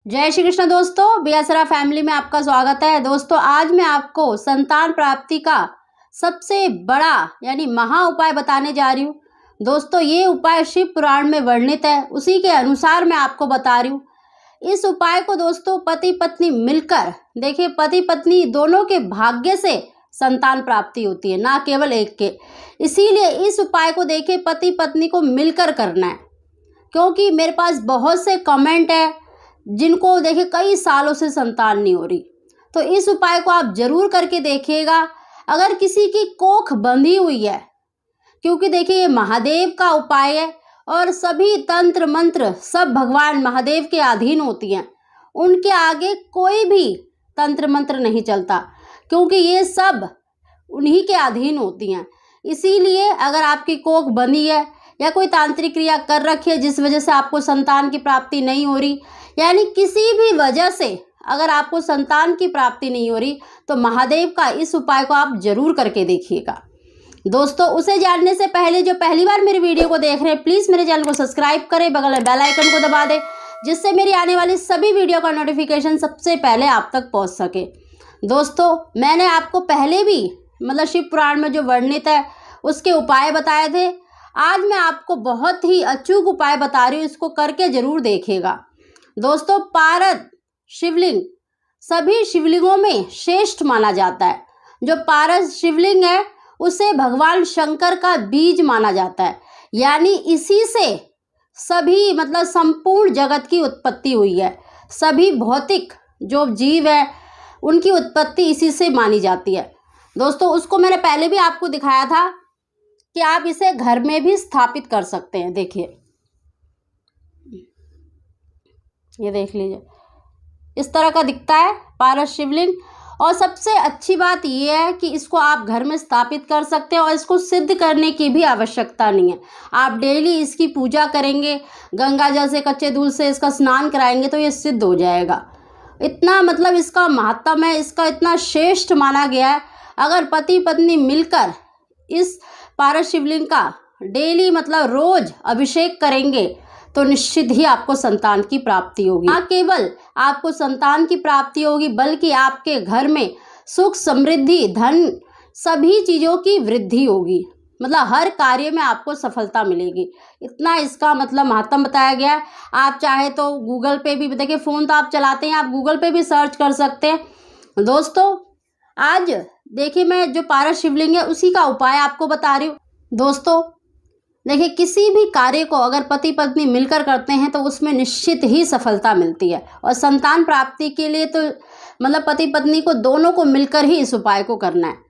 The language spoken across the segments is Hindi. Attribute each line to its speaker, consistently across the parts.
Speaker 1: जय श्री कृष्ण दोस्तों, बियासरा फैमिली में आपका स्वागत है। दोस्तों आज मैं आपको संतान प्राप्ति का सबसे बड़ा यानी महा उपाय बताने जा रही हूँ। दोस्तों ये उपाय शिव पुराण में वर्णित है, उसी के अनुसार मैं आपको बता रही हूँ। इस उपाय को दोस्तों पति पत्नी मिलकर, देखिए पति पत्नी दोनों के भाग्य से संतान प्राप्ति होती है, ना केवल एक के। इसीलिए इस उपाय को देखिए पति पत्नी को मिलकर करना है, क्योंकि मेरे पास बहुत से कमेंट है जिनको देखिए कई सालों से संतान नहीं हो रही। तो इस उपाय को आप जरूर करके देखिएगा। अगर किसी की कोख बंधी हुई है, क्योंकि देखिए ये महादेव का उपाय है और सभी तंत्र मंत्र सब भगवान महादेव के अधीन होती हैं, उनके आगे कोई भी तंत्र मंत्र नहीं चलता, क्योंकि ये सब उन्हीं के अधीन होती हैं। इसीलिए अगर आपकी कोख बंधी है या कोई तांत्रिक क्रिया कर रखी है जिस वजह से आपको संतान की प्राप्ति नहीं हो रही, यानी किसी भी वजह से अगर आपको संतान की प्राप्ति नहीं हो रही, तो महादेव का इस उपाय को आप जरूर करके देखिएगा। दोस्तों उसे जानने से पहले जो पहली बार मेरी वीडियो को देख रहे हैं, प्लीज़ मेरे चैनल को सब्सक्राइब करें, बगल में बेल आइकन को दबा दें, जिससे मेरी आने वाली सभी वीडियो का नोटिफिकेशन सबसे पहले आप तक पहुँच सके। दोस्तों मैंने आपको पहले भी शिव पुराण में जो वर्णित है उसके उपाय बताए थे। आज मैं आपको बहुत ही अचूक उपाय बता रही हूँ, इसको करके जरूर देखिएगा। दोस्तों पारद शिवलिंग सभी शिवलिंगों में श्रेष्ठ माना जाता है। जो पारद शिवलिंग है उसे भगवान शंकर का बीज माना जाता है, यानी इसी से सभी संपूर्ण जगत की उत्पत्ति हुई है। सभी भौतिक जो जीव है उनकी उत्पत्ति इसी से मानी जाती है। दोस्तों उसको मैंने पहले भी आपको दिखाया था कि आप इसे घर में भी स्थापित कर सकते हैं। देखिए ये देख लीजिए, इस तरह का दिखता है पारस शिवलिंग। और सबसे अच्छी बात यह है कि इसको आप घर में स्थापित कर सकते हैं और इसको सिद्ध करने की भी आवश्यकता नहीं है। आप डेली इसकी पूजा करेंगे, गंगा जल से कच्चे दूध से इसका स्नान कराएंगे तो ये सिद्ध हो जाएगा। इतना इसका महत्व है, इसका इतना श्रेष्ठ माना गया है। अगर पति पत्नी मिलकर इस पारस शिवलिंग का डेली रोज अभिषेक करेंगे तो निश्चित ही आपको संतान की प्राप्ति होगी। ना केवल आपको संतान की प्राप्ति होगी, बल्कि आपके घर में सुख समृद्धि धन सभी चीज़ों की वृद्धि होगी। हर कार्य में आपको सफलता मिलेगी। इतना इसका महत्व बताया गया है। आप चाहे तो गूगल पे भी, देखिए फ़ोन तो आप चलाते हैं, आप गूगल पे भी सर्च कर सकते हैं। दोस्तों आज देखिए मैं जो पारस शिवलिंग है उसी का उपाय आपको बता रही हूँ। दोस्तों देखिए किसी भी कार्य को अगर पति पत्नी मिलकर करते हैं तो उसमें निश्चित ही सफलता मिलती है। और संतान प्राप्ति के लिए तो पति पत्नी को दोनों को मिलकर ही इस उपाय को करना है।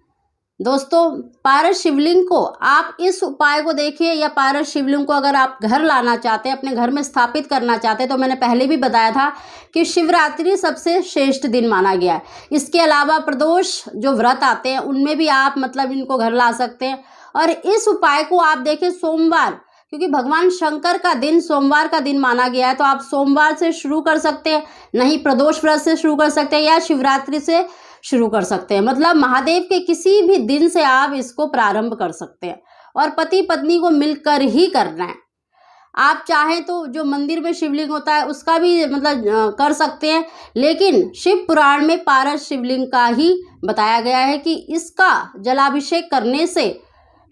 Speaker 1: दोस्तों पारस शिवलिंग को आप इस उपाय को देखिए, या पारस शिवलिंग को अगर आप घर लाना चाहते हैं, अपने घर में स्थापित करना चाहते हैं, तो मैंने पहले भी बताया था कि शिवरात्रि सबसे श्रेष्ठ दिन माना गया है। इसके अलावा प्रदोष जो व्रत आते हैं उनमें भी आप इनको घर ला सकते हैं। और इस उपाय को आप देखें सोमवार, क्योंकि भगवान शंकर का दिन सोमवार का दिन माना गया है, तो आप सोमवार से शुरू कर सकते हैं, नहीं प्रदोष व्रत से शुरू कर सकते हैं, या शिवरात्रि से शुरू कर सकते हैं। महादेव के किसी भी दिन से आप इसको प्रारंभ कर सकते हैं और पति पत्नी को मिलकर ही करना है। आप चाहें तो जो मंदिर में शिवलिंग होता है उसका भी कर सकते हैं, लेकिन शिव पुराण में पारस शिवलिंग का ही बताया गया है कि इसका जलाभिषेक करने से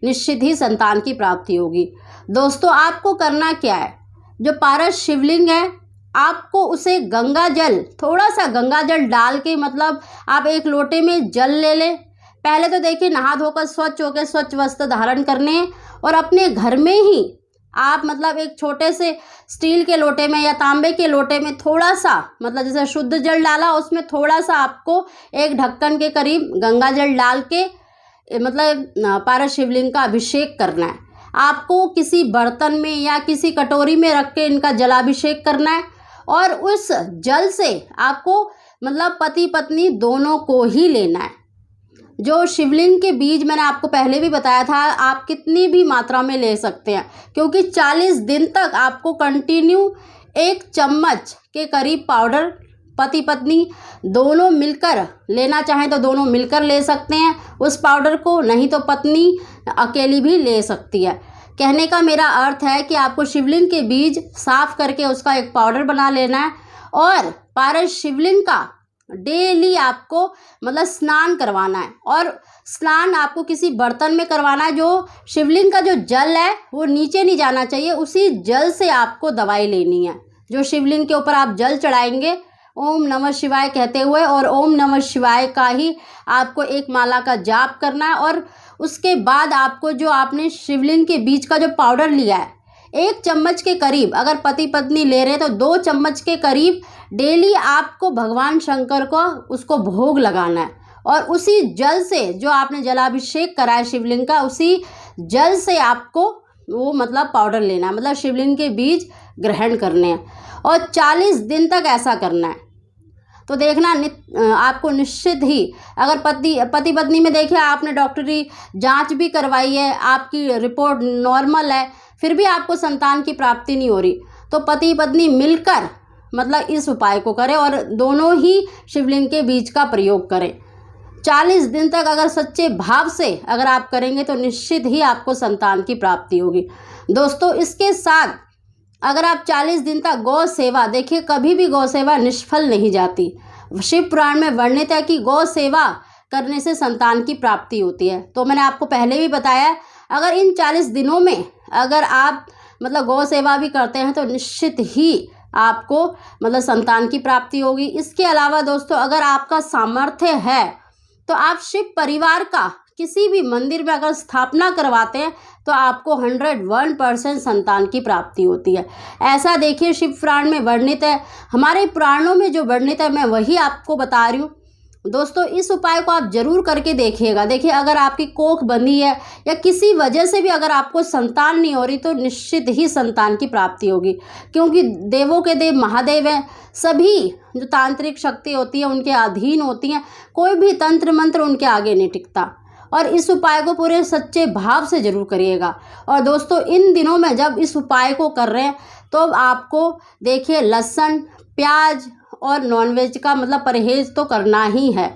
Speaker 1: निश्चित ही संतान की प्राप्ति होगी। दोस्तों आपको करना क्या है, जो पारस शिवलिंग है आपको उसे गंगा जल, थोड़ा सा गंगा जल डाल के आप एक लोटे में जल ले लें। पहले तो देखिए नहा धोकर स्वच्छ होकर स्वच्छ वस्त्र धारण करने हैं, और अपने घर में ही आप एक छोटे से स्टील के लोटे में या तांबे के लोटे में थोड़ा सा जैसे शुद्ध जल डाला, उसमें थोड़ा सा आपको एक ढक्कन के करीब गंगा जल डाल के पारस शिवलिंग का अभिषेक करना है। आपको किसी बर्तन में या किसी कटोरी में रख के इनका जलाभिषेक करना है, और उस जल से आपको पति पत्नी दोनों को ही लेना है। जो शिवलिंग के बीज मैंने आपको पहले भी बताया था, आप कितनी भी मात्रा में ले सकते हैं, क्योंकि 40 दिन तक आपको कंटिन्यू 1 चम्मच के करीब पाउडर पति पत्नी दोनों मिलकर लेना चाहें तो दोनों मिलकर ले सकते हैं उस पाउडर को, नहीं तो पत्नी अकेली भी ले सकती है। कहने का मेरा अर्थ है कि आपको शिवलिंग के बीज साफ करके उसका एक पाउडर बना लेना है और पारस शिवलिंग का डेली आपको मतलब स्नान करवाना है। और स्नान आपको किसी बर्तन में करवाना है। जो शिवलिंग का जो जल है वो नीचे नहीं जाना चाहिए, उसी जल से आपको दवाई लेनी है। जो शिवलिंग के ऊपर आप जल चढ़ाएंगे ओम नमः शिवाय कहते हुए, और ओम नमः शिवाय का ही आपको एक माला का जाप करना है। और उसके बाद आपको जो आपने शिवलिंग के बीज का जो पाउडर लिया है 1 चम्मच के करीब, अगर पति पत्नी ले रहे हैं तो 2 चम्मच के करीब डेली आपको भगवान शंकर को उसको भोग लगाना है। और उसी जल से जो आपने जलाभिषेक करा है शिवलिंग का, उसी जल से आपको वो मतलब पाउडर लेना है, मतलब शिवलिंग के बीज ग्रहण करने हैं और 40 दिन तक ऐसा करना है। तो देखना आपको निश्चित ही, अगर पति पत्नी में देखिए आपने डॉक्टरी जांच भी करवाई है, आपकी रिपोर्ट नॉर्मल है, फिर भी आपको संतान की प्राप्ति नहीं हो रही, तो पति पत्नी मिलकर मतलब इस उपाय को करें और दोनों ही शिवलिंग के बीज का प्रयोग करें। 40 दिन तक अगर सच्चे भाव से अगर आप करेंगे तो निश्चित ही आपको संतान की प्राप्ति होगी। दोस्तों इसके साथ अगर आप 40 दिन तक गौ सेवा, देखिए कभी भी गौ सेवा निष्फल नहीं जाती। शिव पुराण में वर्णित है कि गौ सेवा करने से संतान की प्राप्ति होती है। तो मैंने आपको पहले भी बताया, अगर इन 40 दिनों में अगर आप मतलब गौ सेवा भी करते हैं तो निश्चित ही आपको मतलब संतान की प्राप्ति होगी। इसके अलावा दोस्तों अगर आपका सामर्थ्य है तो आप शिव परिवार का किसी भी मंदिर में अगर स्थापना करवाते हैं तो आपको 101% संतान की प्राप्ति होती है। ऐसा देखिए शिव पुराण में वर्णित है, हमारे पुराणों में जो वर्णित है मैं वही आपको बता रही हूँ। दोस्तों इस उपाय को आप जरूर करके देखिएगा। देखिए अगर आपकी कोख बंधी है या किसी वजह से भी अगर आपको संतान नहीं हो रही तो निश्चित ही संतान की प्राप्ति होगी, क्योंकि देवों के देव महादेव हैं। सभी जो तांत्रिक शक्ति होती है उनके अधीन होती हैं, कोई भी तंत्र मंत्र उनके आगे नहीं टिकता। और इस उपाय को पूरे सच्चे भाव से जरूर करिएगा। और दोस्तों इन दिनों में जब इस उपाय को कर रहे हैं तो आपको देखिए लहसुन प्याज और नॉनवेज का मतलब परहेज तो करना ही है।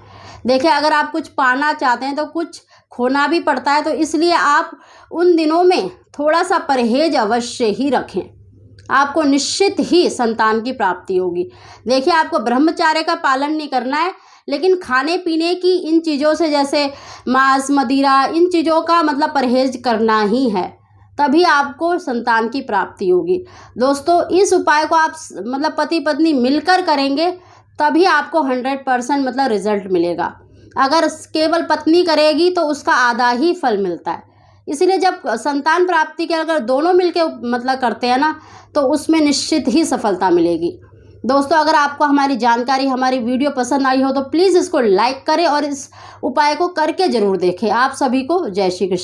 Speaker 1: देखिए अगर आप कुछ पाना चाहते हैं तो कुछ खोना भी पड़ता है, तो इसलिए आप उन दिनों में थोड़ा सा परहेज अवश्य ही रखें, आपको निश्चित ही संतान की प्राप्ति होगी। देखिए आपको ब्रह्मचर्य का पालन नहीं करना है, लेकिन खाने पीने की इन चीज़ों से जैसे मांस मदिरा इन चीज़ों का मतलब परहेज करना ही है, तभी आपको संतान की प्राप्ति होगी। दोस्तों इस उपाय को आप मतलब पति पत्नी मिलकर करेंगे तभी आपको 100% मतलब रिजल्ट मिलेगा। अगर केवल पत्नी करेगी तो उसका आधा ही फल मिलता है। इसीलिए जब संतान प्राप्ति के अगर दोनों मिलके मतलब करते हैं ना तो उसमें निश्चित ही सफलता मिलेगी। दोस्तों अगर आपको हमारी जानकारी हमारी वीडियो पसंद आई हो तो प्लीज़ इसको लाइक करें और इस उपाय को करके ज़रूर देखें। आप सभी को जय श्री कृष्ण।